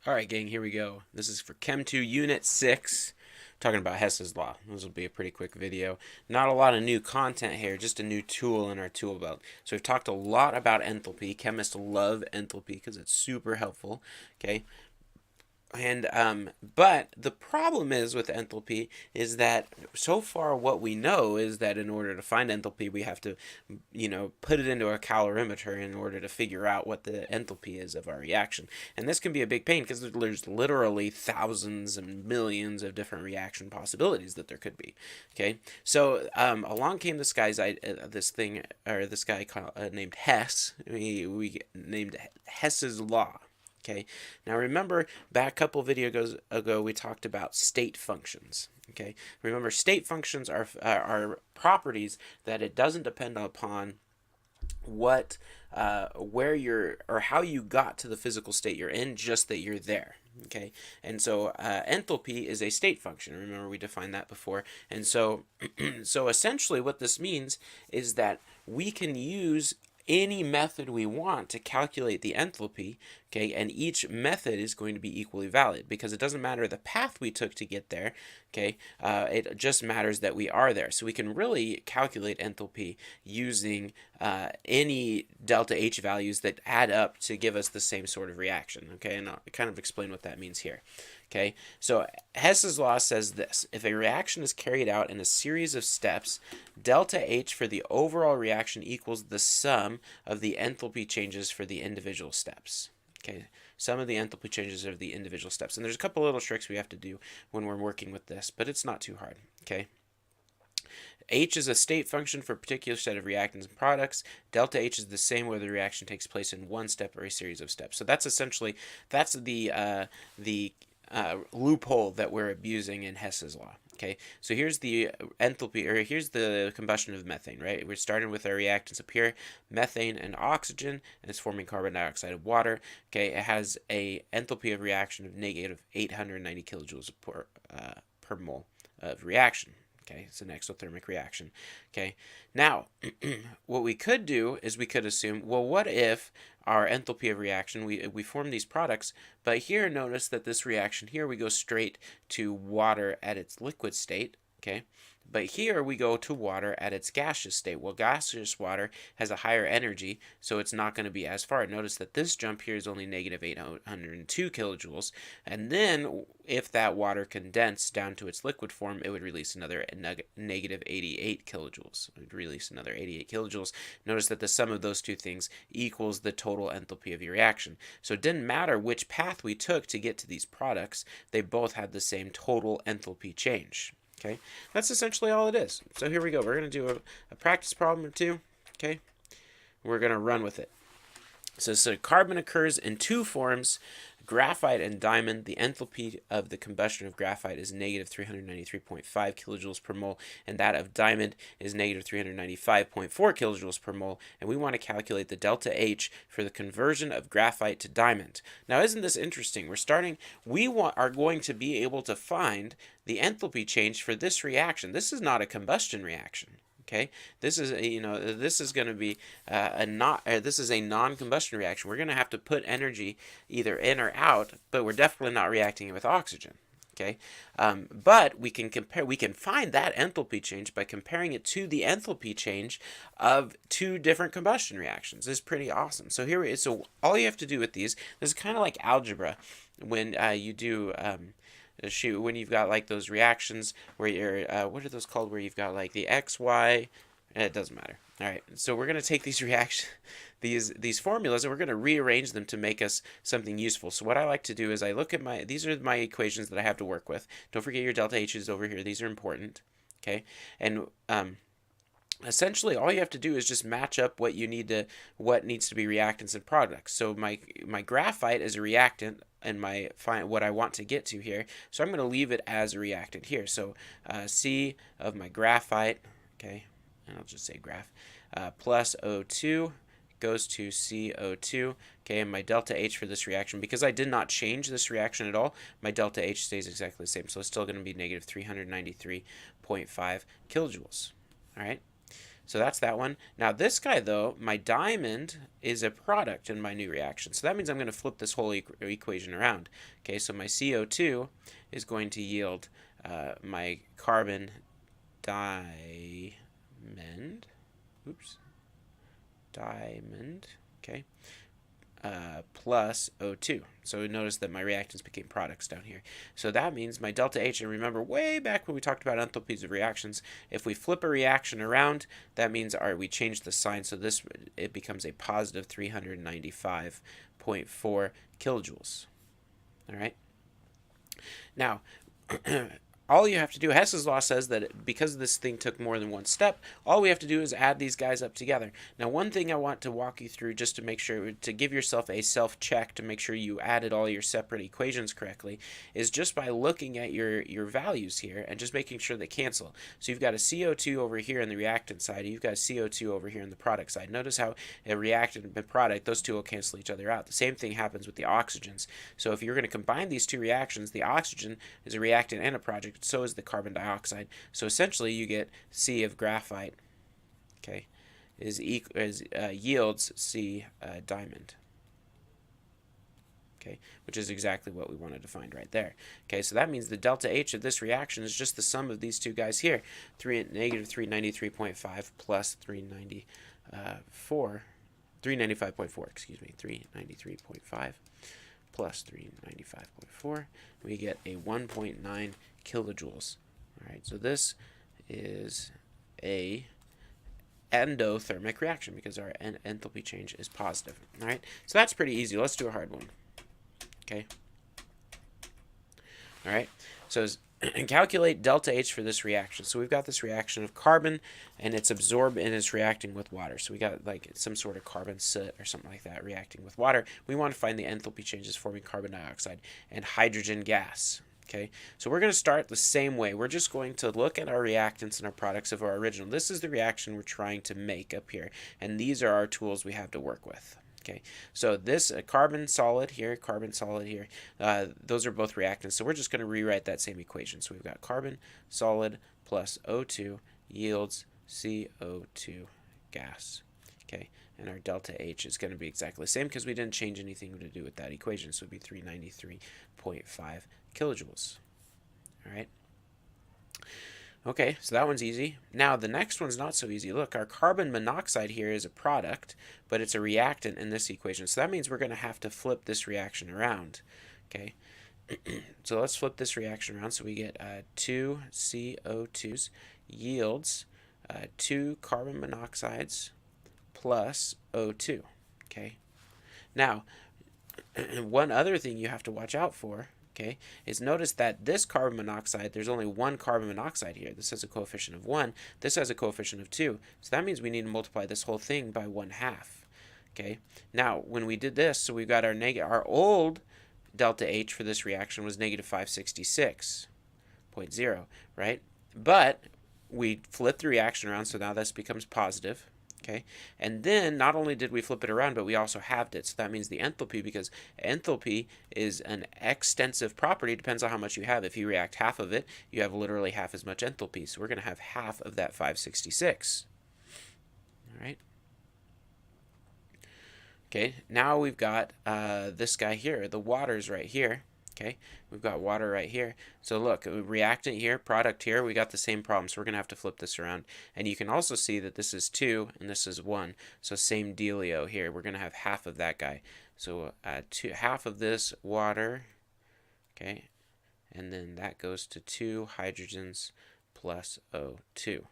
Alright gang, here we go. This is for Chem 2 Unit 6, talking about Hess's Law. This will be a pretty quick video. Not a lot of new content here, just a new tool in our tool belt. So we've talked a lot about enthalpy. Chemists love enthalpy because it's super helpful. Okay, and but the problem is with enthalpy is that so far what we know is that in order to find enthalpy we have to, put it into a calorimeter in order to figure out what the enthalpy is of our reaction. And this can be a big pain because there's literally thousands and millions of different reaction possibilities that there could be. Okay, so along came this guy named Hess. We named Hess's Law. Okay, now remember back a couple videos ago we talked about state functions. Okay, remember state functions are properties that it doesn't depend upon what where you're or how you got to the physical state you're in, just that you're there. Okay, and so enthalpy is a state function. Remember we defined that before. And so so essentially what this means is that we can use any method we want to calculate the enthalpy, okay, and each method is going to be equally valid because it doesn't matter the path we took to get there, okay, it just matters that we are there. So we can really calculate enthalpy using any delta H values that add up to give us the same sort of reaction, okay, and I'll kind of explain what that means here. Okay, so Hess's law says this: if a reaction is carried out in a series of steps, delta H for the overall reaction equals the sum of the enthalpy changes for the individual steps. Okay, sum of the enthalpy changes of the individual steps. And there's a couple little tricks we have to do when we're working with this, but it's not too hard. Okay. H is a state function for a particular set of reactants and products. Delta H is the same whether the reaction takes place in one step or a series of steps. So that's essentially the loophole that we're abusing in Hess's law. Okay, so here's the enthalpy, or here's the combustion of methane, right? We're starting with our reactants up here, methane and oxygen, and it's forming carbon dioxide of water. Okay, it has a enthalpy of reaction of negative 890 kilojoules per mole of reaction. Okay, it's an exothermic reaction. Okay, now what we could do is we could assume, well, what if our enthalpy of reaction, we form these products, but here notice that this reaction here, we go straight to water at its liquid state. Okay, but here we go to water at its gaseous state. Well, gaseous water has a higher energy, so it's not going to be as far. Notice that this jump here is only negative 802 kilojoules, and then if that water condensed down to its liquid form, it would release another negative 88 kilojoules. It would release another 88 kilojoules. Notice that the sum of those two things equals the total enthalpy of your reaction. So it didn't matter which path we took to get to these products, they both had the same total enthalpy change. Okay, that's essentially all it is. So here we go. We're going to do a practice problem or two. Okay, we're going to run with it. So carbon occurs in two forms, graphite and diamond. The enthalpy of the combustion of graphite is negative 393.5 kilojoules per mole, and that of diamond is negative 395.4 kilojoules per mole. And we want to calculate the delta H for the conversion of graphite to diamond. Now, isn't this interesting? We are going to be able to find the enthalpy change for this reaction. This is not a combustion reaction. Okay, this is this is going to be this is a non-combustion reaction. We're going to have to put energy either in or out, but we're definitely not reacting it with oxygen. Okay, but we can find that enthalpy change by comparing it to the enthalpy change of two different combustion reactions. This is pretty awesome. So all you have to do with these, this is kind of like algebra when you do. When you've got like those reactions where you're what are those called, where you've got like the X, Y, it doesn't matter. All right, so we're going to take these these formulas, and we're going to rearrange them to make us something useful. So what I like to do is I look at these are my equations that I have to work with. Don't forget your delta H's over here. These are important. Okay, and essentially all you have to do is just match up what needs to be reactants and products. So my graphite is a reactant, and what I want to get to here, so I'm going to leave it as a reactant here. So C of my graphite, okay, and I'll just say graph, plus O2 goes to CO2, okay, and my delta H for this reaction, because I did not change this reaction at all, my delta H stays exactly the same, so it's still going to be negative 393.5 kilojoules. All right. So that's that one. Now this guy though, my diamond is a product in my new reaction. So that means I'm going to flip this whole equation around. Okay, so my CO2 is going to yield my carbon diamond. Oops. Diamond. Okay. Plus O2. So notice that my reactants became products down here. So that means my delta H, and remember way back when we talked about enthalpies of reactions, if we flip a reaction around, that means we change the sign, so it becomes a positive 395.4 kilojoules. All right. Now, all you have to do, Hess's law says that because this thing took more than one step, all we have to do is add these guys up together. Now, one thing I want to walk you through just to make sure, to give yourself a self-check to make sure you added all your separate equations correctly, is just by looking at your values here and just making sure they cancel. So you've got a CO2 over here on the reactant side, you've got a CO2 over here on the product side. Notice how a reactant and product, those two will cancel each other out. The same thing happens with the oxygens. So if you're going to combine these two reactions, the oxygen is a reactant and a product, so is the carbon dioxide. So essentially you get C of graphite, okay, yields C diamond, okay, which is exactly what we wanted to find right there. Okay, so that means the delta H of this reaction is just the sum of these two guys here, negative 393.5 plus 395.4, excuse me, 393.5 plus 395.4, we get a 1.9 kilojoules. All right, so this is a endothermic reaction because our enthalpy change is positive. All right, so that's pretty easy. Let's do a hard one. Okay. All right, so calculate delta H for this reaction. So we've got this reaction of carbon, and it's absorbed and it's reacting with water. So we got like some sort of carbon soot or something like that reacting with water. We want to find the enthalpy changes forming carbon dioxide and hydrogen gas. Okay, so we're going to start the same way. We're just going to look at our reactants and our products of our original. This is the reaction we're trying to make up here, and these are our tools we have to work with. Okay, so this carbon solid here, those are both reactants. So we're just going to rewrite that same equation. So we've got carbon solid plus O2 yields CO2 gas. Okay, and our delta H is going to be exactly the same because we didn't change anything to do with that equation. So it would be 393.5 kilojoules. All right. Okay, so that one's easy. Now the next one's not so easy. Look, our carbon monoxide here is a product, but it's a reactant in this equation. So that means we're going to have to flip this reaction around. Okay, so let's flip this reaction around. So we get 2 CO2s yields 2 carbon monoxides plus O2. Okay, now one other thing you have to watch out for, okay, is notice that this carbon monoxide, there's only one carbon monoxide here. This has a coefficient of 1. This has a coefficient of 2. So that means we need to multiply this whole thing by 1/2. Okay. Now, when we did this, so we've got our old delta H for this reaction was negative 566.0, right? But we flipped the reaction around, so now this becomes positive. Okay, and then not only did we flip it around, but we also halved it. So that means the enthalpy, because enthalpy is an extensive property, depends on how much you have. If you react half of it, you have literally half as much enthalpy. So we're going to have half of that 566. All right. Okay, now we've got this guy here. The water's right here. Okay, we've got water right here. So look, reactant here, product here, we got the same problem. So we're going to have to flip this around. And you can also see that this is 2 and this is 1. So same dealio here. We're going to have half of that guy. So half of this water, okay, and then that goes to 2 hydrogens plus O2.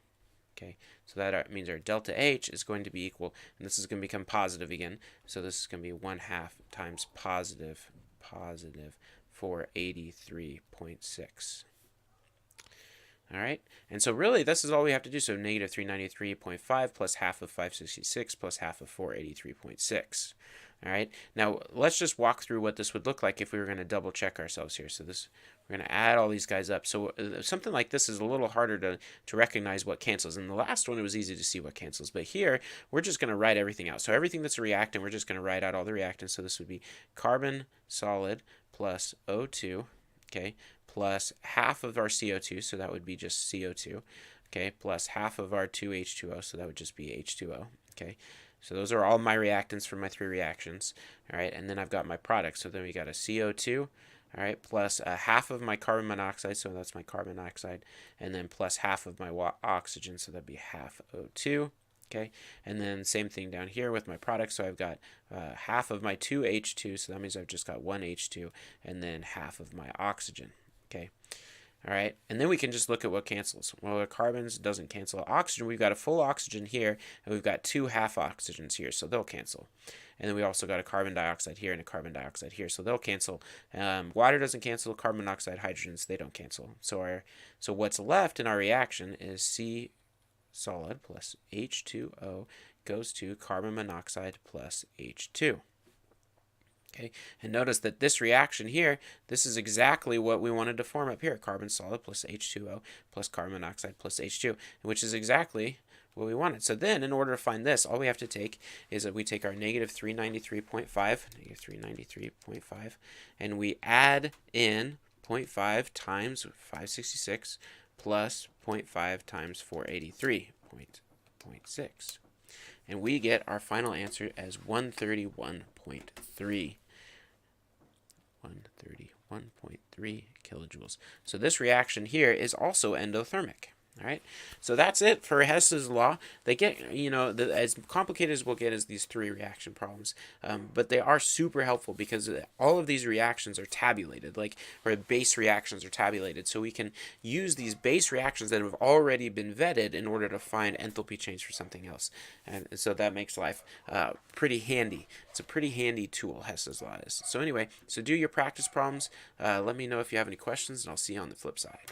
Okay, so that means our delta H is going to be equal, and this is going to become positive again. So this is going to be 1/2 times positive 483.6. All right, and so really this is all we have to do. So negative 393.5 plus half of 566 plus half of 483.6. All right, now let's just walk through what this would look like if we were going to double check ourselves here. So this, we're going to add all these guys up. So something like this is a little harder to recognize what cancels. In the last one, it was easy to see what cancels. But here, we're just going to write everything out. So everything that's a reactant, we're just going to write out all the reactants. So this would be carbon solid plus O2, okay, plus half of our CO2. So that would be just CO2. okay, plus half of our 2H2O, so that would just be H2O, okay. So those are all my reactants for my 3 reactions, all right, and then I've got my product, so then we got a CO2, all right, plus half of my carbon monoxide, so that's my carbon dioxide, and then plus half of my oxygen, so that'd be half O2, okay, and then same thing down here with my product, so I've got half of my 2H2, so that means I've just got 1 H2, and then half of my oxygen, okay. All right, and then we can just look at what cancels. Well, the carbons doesn't cancel. Oxygen, we've got a full oxygen here, and we've got 2 half oxygens here, so they'll cancel. And then we also got a carbon dioxide here and a carbon dioxide here, so they'll cancel. Water doesn't cancel. Carbon monoxide, hydrogens, they don't cancel. So what's left in our reaction is C solid plus H2O goes to carbon monoxide plus H2. Okay, and notice that this reaction here, this is exactly what we wanted to form up here, carbon solid plus H2O plus carbon monoxide plus H2, which is exactly what we wanted. So then, in order to find this, all we have to take is that we take our negative 393.5, and we add in 0.5 times 566 plus 0.5 times 483, 0.6. And we get our final answer as 131.3. 131.3 kilojoules. So this reaction here is also endothermic. All right, so that's it for Hess's law. They get, as complicated as we'll get as these 3 reaction problems, but they are super helpful because all of these reactions are tabulated, or base reactions are tabulated. So we can use these base reactions that have already been vetted in order to find enthalpy change for something else. And so that makes life pretty handy. It's a pretty handy tool, Hess's law is. So anyway, so do your practice problems. Let me know if you have any questions, and I'll see you on the flip side.